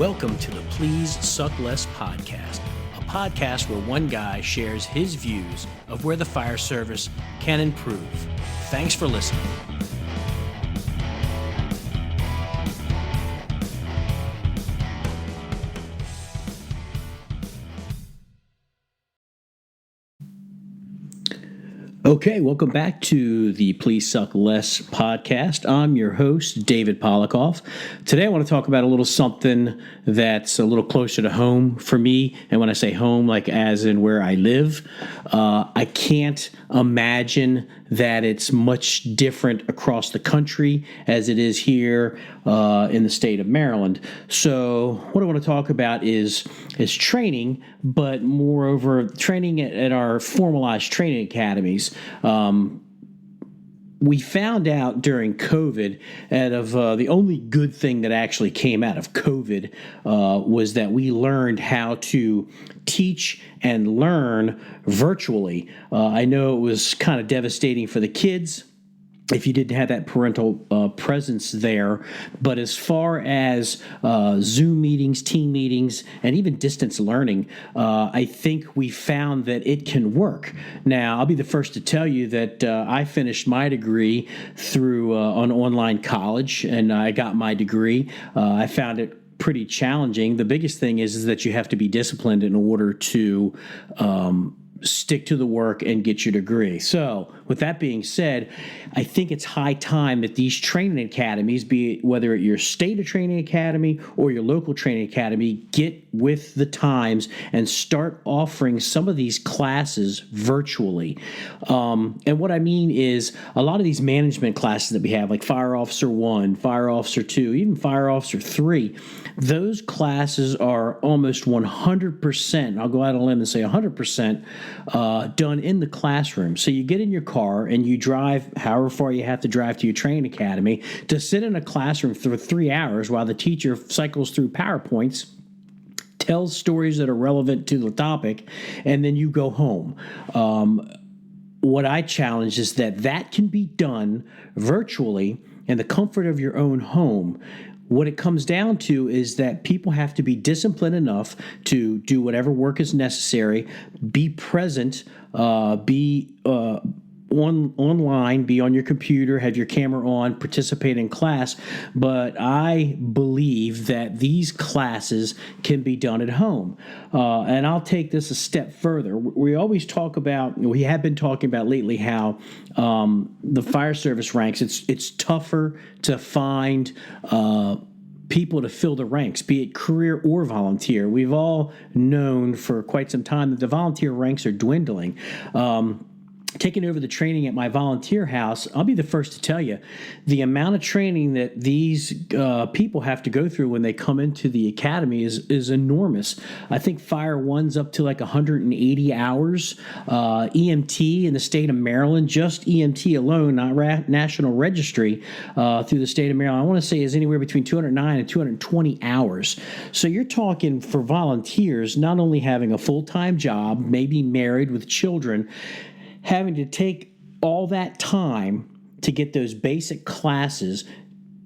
Welcome to the Please Suck Less podcast, a podcast where one guy shares his views of where the fire service can improve. Thanks for listening. Okay, welcome back to the Please Suck Less podcast. I'm your host, David Polikoff. Today I want to talk about a little something that's a little closer to home for me. And when I say home, like as in where I live, I can't imagine that it's much different across the country as it is here in the state of Maryland. So what I want to talk about is training, but moreover, training at our formalized training academies. We found out during COVID that the only good thing that actually came out of COVID was that we learned how to teach and learn virtually. I know it was kind of devastating for the kids if you didn't have that parental presence there. But as far as Zoom meetings, team meetings, and even distance learning, I think we found that it can work. Now, I'll be the first to tell you that I finished my degree through an online college, and I got my degree. I found it pretty challenging. The biggest thing is that you have to be disciplined in order to stick to the work and get your degree. So with that being said, I think it's high time that these training academies, be it whether at your state training academy or your local training academy, get with the times and start offering some of these classes virtually. And what I mean is a lot of these management classes that we have, like Fire Officer 1, Fire Officer 2, even Fire Officer 3, those classes are almost 100%, I'll go out on a limb and say 100%, done in the classroom. So you get in your car and you drive however far you have to drive to your training academy to sit in a classroom for 3 hours while the teacher cycles through PowerPoints, tells stories that are relevant to the topic, and then you go home. What I challenge is that can be done virtually in the comfort of your own home. What it comes down to is that people have to be disciplined enough to do whatever work is necessary, be present, be online, be on your computer, have your camera on, participate in class. But I believe that these classes can be done at home. And I'll take this a step further. We have been talking about lately how the fire service ranks, it's tougher to find people to fill the ranks, be it career or volunteer. We've all known for quite some time that the volunteer ranks are dwindling. Taking over the training at my volunteer house, I'll be the first to tell you the amount of training that these people have to go through when they come into the academy is enormous. I think Fire One's up to like 180 hours. EMT in the state of Maryland, just EMT alone, not National Registry, through the state of Maryland, I want to say is anywhere between 209 and 220 hours. So you're talking for volunteers, not only having a full-time job, maybe married with children, having to take all that time to get those basic classes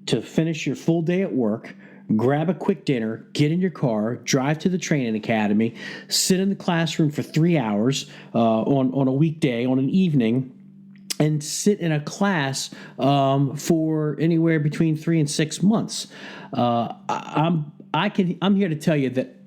to finish your full day at work, grab a quick dinner, get in your car, drive to the training academy, sit in the classroom for 3 hours on a weekday, on an evening, and sit in a class for anywhere between 3 and 6 months. I'm here to tell you that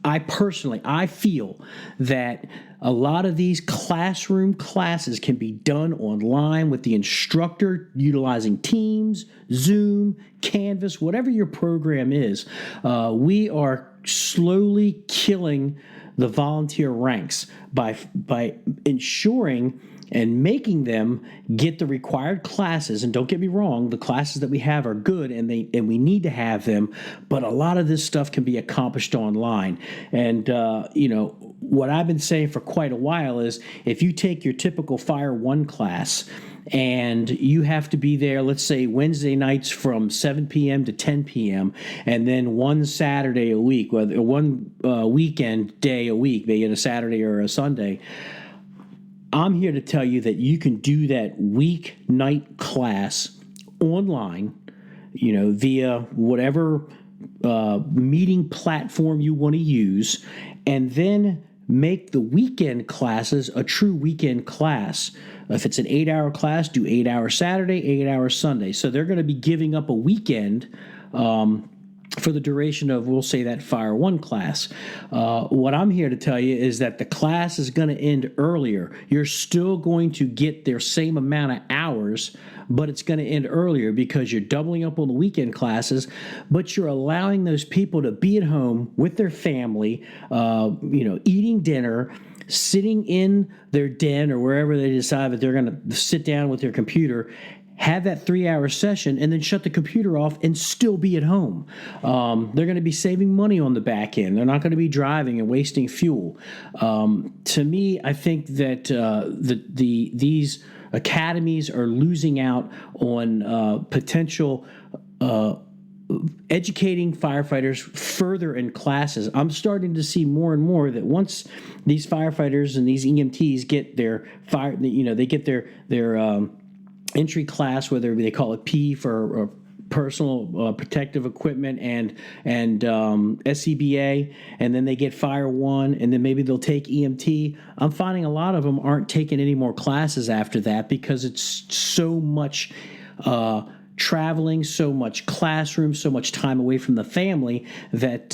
I feel that a lot of these classroom classes can be done online with the instructor utilizing Teams, Zoom, Canvas, whatever your program is. We are slowly killing the volunteer ranks by ensuring and making them get the required classes. And don't get me wrong, the classes that we have are good and we need to have them, but a lot of this stuff can be accomplished online. And, what I've been saying for quite a while is if you take your typical Fire One class and you have to be there, let's say Wednesday nights from 7 p.m. to 10 p.m., and then one Saturday a week, whether one weekend day a week, maybe a Saturday or a Sunday, I'm here to tell you that you can do that weeknight class online, via whatever meeting platform you want to use, and then make the weekend classes a true weekend class. If it's an 8-hour class, do 8 hours Saturday, 8 hours Sunday. So they're going to be giving up a weekend for the duration of, we'll say, that Fire One class. What I'm here to tell you is that the class is going to end earlier. You're still going to get their same amount of hours, but it's going to end earlier because you're doubling up on the weekend classes, but you're allowing those people to be at home with their family, eating dinner, sitting in their den or wherever they decide that they're going to sit down with their computer, have that 3-hour session, and then shut the computer off and still be at home. They're going to be saving money on the back end. They're not going to be driving and wasting fuel. To me, I think that these academies are losing out on potential educating firefighters further in classes. I'm starting to see more and more that once these firefighters and these EMTs get their they get their entry class, whether they call it P for personal protective equipment and SCBA, and then they get Fire One, and then maybe they'll take EMT. I'm finding a lot of them aren't taking any more classes after that because it's so much traveling, so much classroom, so much time away from the family that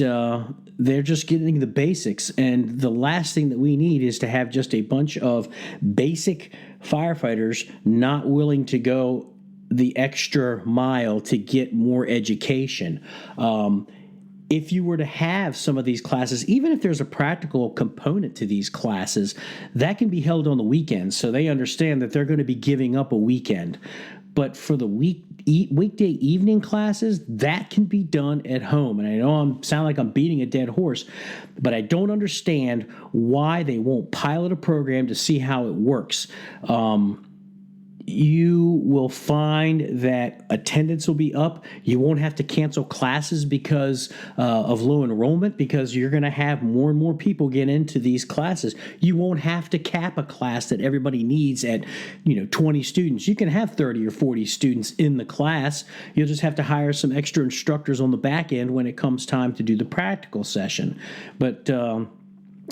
they're just getting the basics. And the last thing that we need is to have just a bunch of basic firefighters not willing to go the extra mile to get more education. If you were to have some of these classes, even if there's a practical component to these classes, that can be held on the weekends, so they understand that they're going to be giving up a weekend. But for the weekday evening classes, that can be done at home. And I know sound like I'm beating a dead horse, but I don't understand why they won't pilot a program to see how it works. You will find that attendance will be up. You won't have to cancel classes because of low enrollment, because you're going to have more and more people get into these classes. You won't have to cap a class that everybody needs at 20 students. You can have 30 or 40 students in the class. You'll just have to hire some extra instructors on the back end when it comes time to do the practical session. But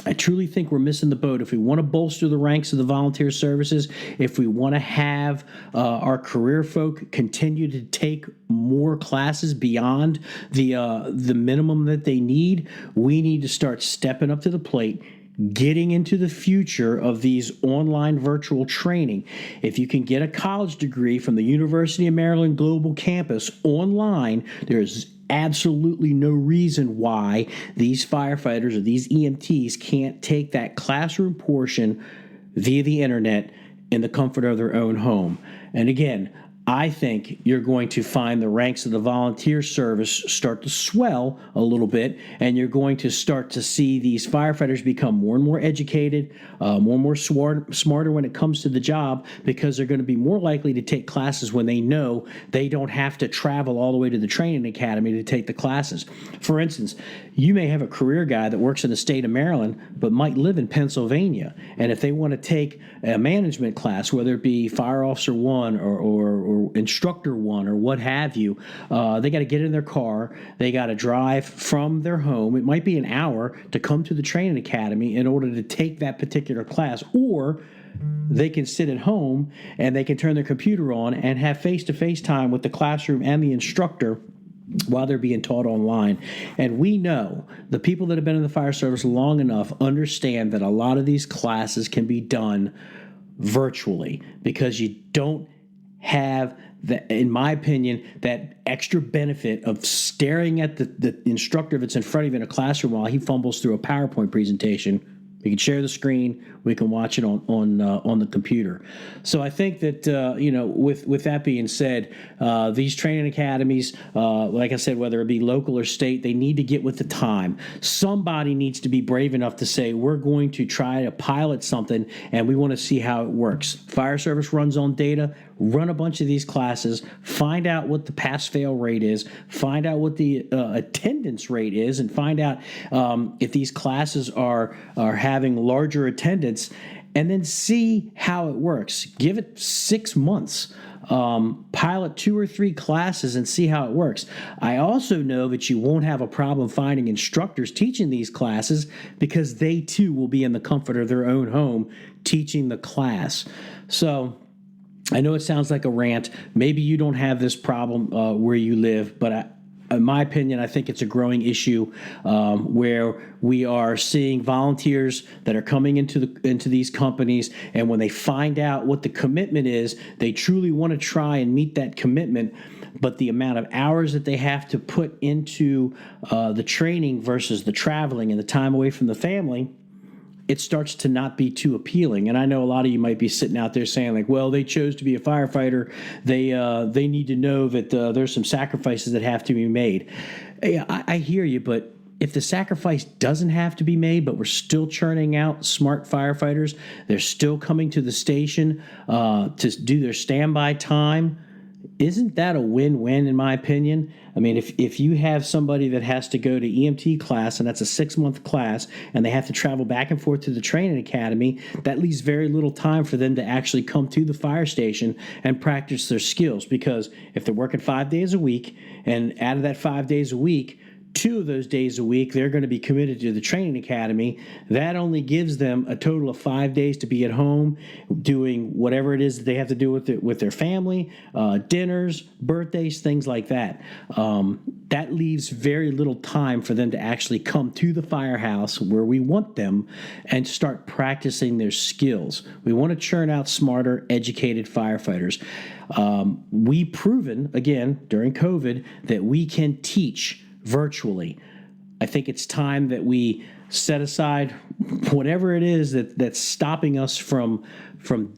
I truly think we're missing the boat. If we want to bolster the ranks of the volunteer services, if we want to have our career folk continue to take more classes beyond the minimum that they need, we need to start stepping up to the plate, getting into the future of these online virtual training. If you can get a college degree from the University of Maryland Global Campus online, there's absolutely no reason why these firefighters or these EMTs can't take that classroom portion via the internet in the comfort of their own home. And again, I think you're going to find the ranks of the volunteer service start to swell a little bit, and you're going to start to see these firefighters become more and more educated, more and more smarter when it comes to the job, because they're going to be more likely to take classes when they know they don't have to travel all the way to the training academy to take the classes. For instance, you may have a career guy that works in the state of Maryland but might live in Pennsylvania, and if they want to take a management class, whether it be Fire Officer 1 or Instructor 1 or what have you, they got to get in their car, they got to drive from their home. It might be an hour to come to the training academy in order to take that particular class, or they can sit at home and they can turn their computer on and have face-to-face time with the classroom and the instructor while they're being taught online. And we know the people that have been in the fire service long enough understand that a lot of these classes can be done virtually, because you don't have that, in my opinion, that extra benefit of staring at the instructor that's in front of you in a classroom while he fumbles through a PowerPoint presentation. We can share the screen. We can watch it on the computer. So I think that with that being said, these training academies, like I said, whether it be local or state, they need to get with the time. Somebody needs to be brave enough to say, we're going to try to pilot something, and we want to see how it works. Fire service runs on data. Run a bunch of these classes, find out what the pass-fail rate is, find out what the attendance rate is, and find out if these classes are having larger attendance, and then see how it works. Give it 6 months. Pilot 2 or 3 classes and see how it works. I also know that you won't have a problem finding instructors teaching these classes because they too will be in the comfort of their own home teaching the class. So I know it sounds like a rant. Maybe you don't have this problem where you live, but in my opinion, I think it's a growing issue where we are seeing volunteers that are coming into these companies, and when they find out what the commitment is, they truly want to try and meet that commitment. But the amount of hours that they have to put into the training versus the traveling and the time away from the family, it starts to not be too appealing. And I know a lot of you might be sitting out there saying like, well, they chose to be a firefighter. They need to know that there's some sacrifices that have to be made. I hear you, but if the sacrifice doesn't have to be made, but we're still churning out smart firefighters, they're still coming to the station to do their standby time, isn't that a win-win in my opinion? I mean, if you have somebody that has to go to EMT class, and that's a 6-month class, and they have to travel back and forth to the training academy, that leaves very little time for them to actually come to the fire station and practice their skills. Because if they're working 5 days a week, and out of that 5 days a week, 2 of those days a week, they're going to be committed to the training academy. That only gives them a total of 5 days to be at home doing whatever it is that they have to do with their family, dinners, birthdays, things like that. That leaves very little time for them to actually come to the firehouse where we want them and start practicing their skills. We want to churn out smarter, educated firefighters. We've proven, again, during COVID, that we can teach virtually. I think it's time that we set aside whatever it is that's stopping us from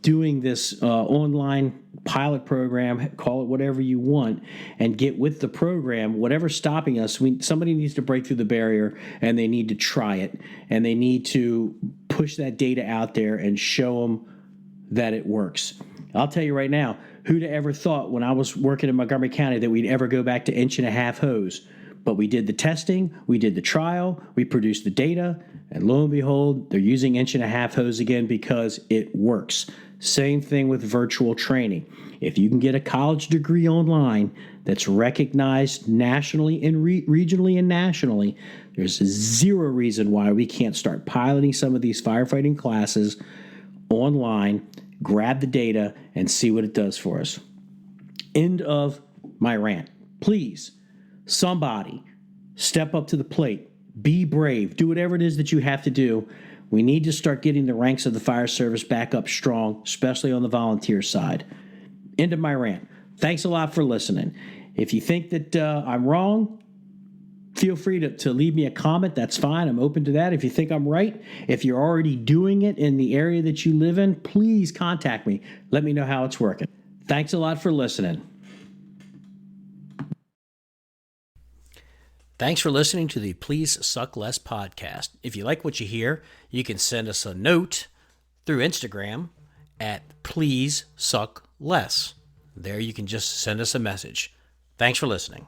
doing this online pilot program, call it whatever you want, and get with the program. Whatever's stopping us, somebody needs to break through the barrier, and they need to try it, and they need to push that data out there and show them that it works. I'll tell you right now, who'd have ever thought when I was working in Montgomery County that we'd ever go back to 1.5-inch hose? But we did the testing, we did the trial, we produced the data, and lo and behold, they're using 1.5-inch hose again because it works. Same thing with virtual training. If you can get a college degree online that's recognized nationally and regionally and nationally, there's zero reason why we can't start piloting some of these firefighting classes online, grab the data, and see what it does for us. End of my rant. Please, somebody step up to the plate, be brave, do whatever it is that you have to do. We need to start getting the ranks of the fire service back up strong, especially on the volunteer side. End of my rant. Thanks a lot for listening. If you think that I'm wrong, feel free to leave me a comment. That's fine. I'm open to that. If you think I'm right, if you're already doing it in the area that you live in, please contact me. Let me know how it's working. Thanks a lot for listening. Thanks for listening to the Please Suck Less podcast. If you like what you hear, you can send us a note through Instagram at Please Suck Less. There you can just send us a message. Thanks for listening.